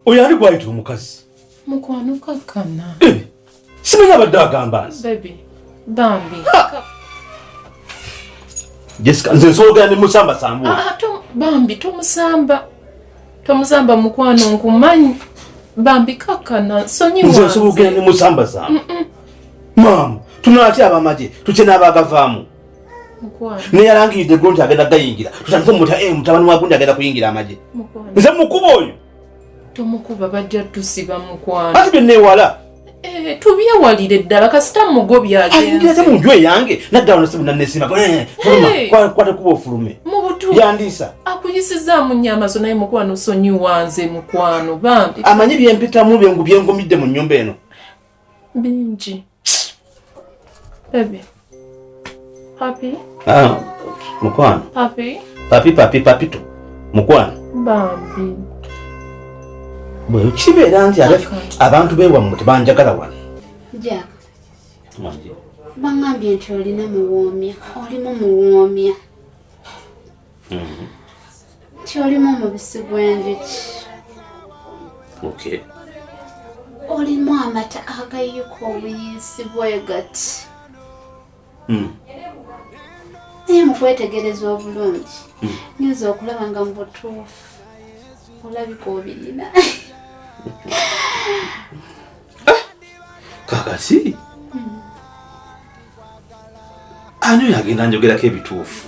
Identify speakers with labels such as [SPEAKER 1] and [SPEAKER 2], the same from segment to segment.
[SPEAKER 1] Oyali gwayita omukazi.
[SPEAKER 2] Mukwano kakkana.
[SPEAKER 1] Simenya badde agamba nti.
[SPEAKER 2] Baby. Bambi.
[SPEAKER 1] Jessica, nze nsoogera ne musamba sambu.
[SPEAKER 2] Bambi tomusamba. Tomusamba mukwano nkumanyi. Bambi kakkana sonyiwa.
[SPEAKER 1] Nze nsoogera ne musamba sambu. Maama, tunatya abamaje, tukyena abagavaamu.
[SPEAKER 2] Mukwano.
[SPEAKER 1] Ne yalangiride gonti agenda gayingira. Tutandise mutabani wa gundi agenda kuyingira amaje.
[SPEAKER 2] Mukwano.
[SPEAKER 1] Nze mukuba oyo.
[SPEAKER 2] Tomukuba bajja tusiba mukwano.
[SPEAKER 1] Ati byennewala.
[SPEAKER 2] Tubyewalire ddala kasita mugobya agenze.
[SPEAKER 1] Ayingira te mu nju eyange nadda wano sibu nannesima. Kwate kuba ofulume.
[SPEAKER 2] Mu butu.
[SPEAKER 1] Yandiisa.
[SPEAKER 2] Akuyisizaamu nnyama zo naye mukwano sonyiwa nze mukwano bambi.
[SPEAKER 1] Amanyi byempitamu byengumidde mu nnyumba eno.
[SPEAKER 2] Bingi. Baby. Happy?
[SPEAKER 1] Mukwano.
[SPEAKER 2] Happy?
[SPEAKER 1] Papito. Mukwano.
[SPEAKER 2] Bambi.
[SPEAKER 1] Bwe kibeera nti abantu beewammwe tebanjagala wano.
[SPEAKER 3] Jack. Bangambye nti olina Muwoomya. Olimu Muwoomya. Nti olimu omubisi gw'enjuki.
[SPEAKER 1] Okay.
[SPEAKER 3] Olimu amata agayuka obuyiisi bwe gati. Naye mu kwetegereza obulungi nyinza okulaba nga mu butuufu olabika obirina.
[SPEAKER 1] Kakasi? Ani yagenda njogerako ebituufu?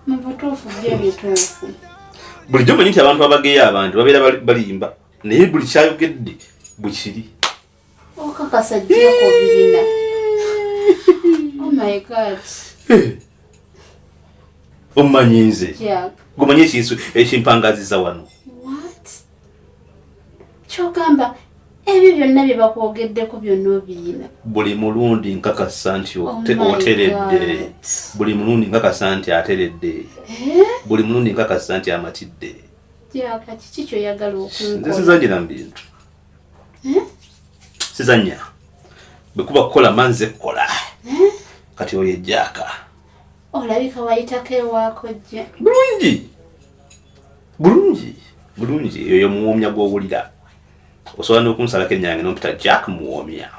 [SPEAKER 3] Mu butuufu by'ebituufu.
[SPEAKER 1] Bulijjo manyi nti abantu abageya abantu babeera balimba naye buli kyayogedde bukiri.
[SPEAKER 3] Okakasa jjako obirina. Oh my God.
[SPEAKER 1] Omanyi nze.
[SPEAKER 3] Jack.
[SPEAKER 1] Gumanyi ekimpangaziza wano.
[SPEAKER 3] What? Kyogamba ebyo byonna bye bakwogeddeko byonna obirina.
[SPEAKER 1] Buli mulundi nkakasa nti oteredde. Buli mulundi nkakasa nti ateredde. Buli mulundi nkakasa nti amatidde.
[SPEAKER 3] Jack, kiki kyoyagala okunkola?
[SPEAKER 1] Nze sizannyira mu bintu. Sizannya. Bwe kuba kukola manze kukola. Kati oyo ejjaaka.
[SPEAKER 3] Olabika wayitako ewaako jja.
[SPEAKER 1] Bulungi. Eyo Muwoomya gw'owulira. Osobola n'okunsalako ennyange n'ompita Jack Muwoomya.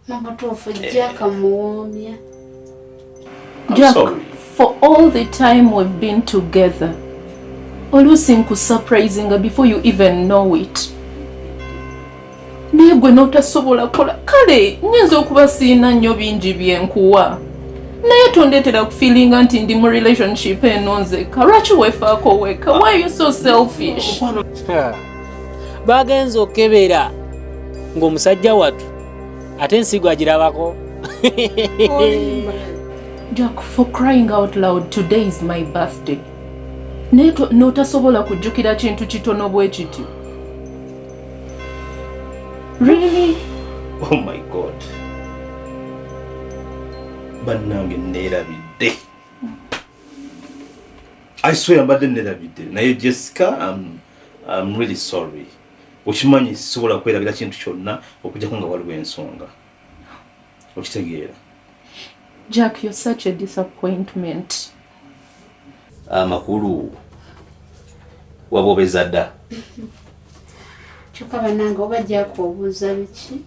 [SPEAKER 3] Mu butuufu Jack Muwoomya.
[SPEAKER 2] Jack, for all the time we've been together, oluusi nkusurprisinga before you even know it. Naye gwe n'otasobola kola kale nnyinza okuba siina nnyo bingi byenkuwa. Naye tondeetera kufiilinga nti ndi mu relationship eno nzekka. Lwaki weefaako wekka? Why are you so selfish?
[SPEAKER 4] Bagenza okebera ng'omusajja wattu ate ensigo agirabako.
[SPEAKER 2] Jack, for crying out loud, today is my birthday. Naye n'otasobola kujjukira kintu kitono bwe kiti. Really?
[SPEAKER 1] Oh my God. Bannange neerabidde. I swear mbadde neerabidde. Naye Jessica, I'm really sorry. Okimanyi sisobola kwerabira kintu kyonna okujjako nga waliwo ensonga. Okitegeera.
[SPEAKER 2] Jack, you're such a disappointment.
[SPEAKER 1] Amakulu. Waba obeza dda.
[SPEAKER 3] Kyokka bannange oba Jack obuuza biki?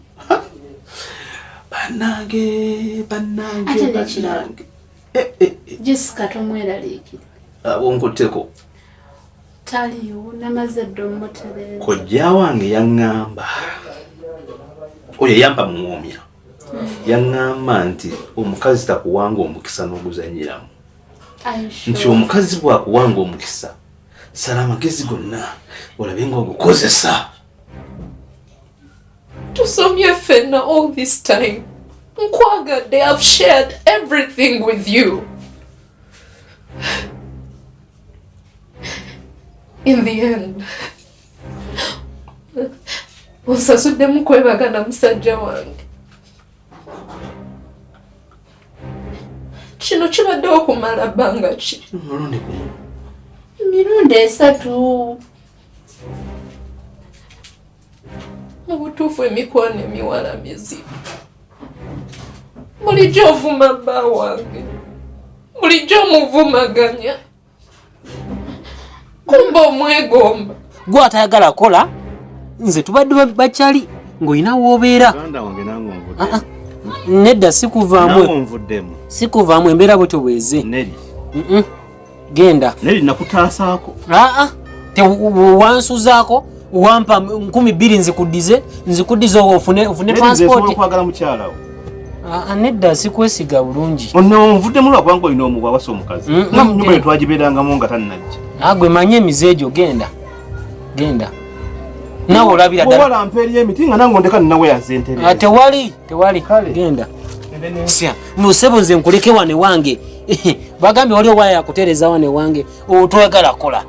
[SPEAKER 1] Bannange.
[SPEAKER 3] Ate nekirala. Jessica tomweraliikira.
[SPEAKER 1] Onkutteko.
[SPEAKER 3] Taliiwo namaze dda omutereeza.
[SPEAKER 1] Kojja wange yaŋŋamba. Oyo yampa Muwoomya. Yaŋŋamba nti omukazi takuwanga omukisa n'oguzanyiramu. Nti omukazi bw'akuwanga omukisa sala amagezi gonna olabe ng'ogukozesa.
[SPEAKER 2] Tusomye ffenna all this time. Nkwagadde, I've shared everything with you. In the end, osasuddemu kwebagana musajja wange. Kino kibadde okumala bbanga ki?
[SPEAKER 3] Mirundi 3.
[SPEAKER 2] Mu butuufu emikwano emiwala mizibu. Bulijjo ovuma bba wange. Bulijjo omuvumaganya. Kumba omwegomba.
[SPEAKER 4] gwe atayagala kola nze tubadde bakyali ng'olina woobeera. Nedda sikuvaamu embeera bwe tobweze. Genda
[SPEAKER 1] nakutaasaako.
[SPEAKER 4] Tewansuzaako wampa 2,000 nzikuddize ofune transport. Nedda sikwesiga bulungi.
[SPEAKER 1] Onvuddemu lwakubanga olina omugwa wasa omukazi. Nga mu nyumba twagibeerangamu nga tannajja.
[SPEAKER 4] Gwe manye emize egyo genda. Nawe olabira ddala.
[SPEAKER 1] Wala mpeeri emiti nga nange ondeka ninawe yazentere.
[SPEAKER 4] Tewali genda. Musebo nze nkuleke wane wange. Bagambye wali owaaya yakuteereza wane wange. Otwagala kola.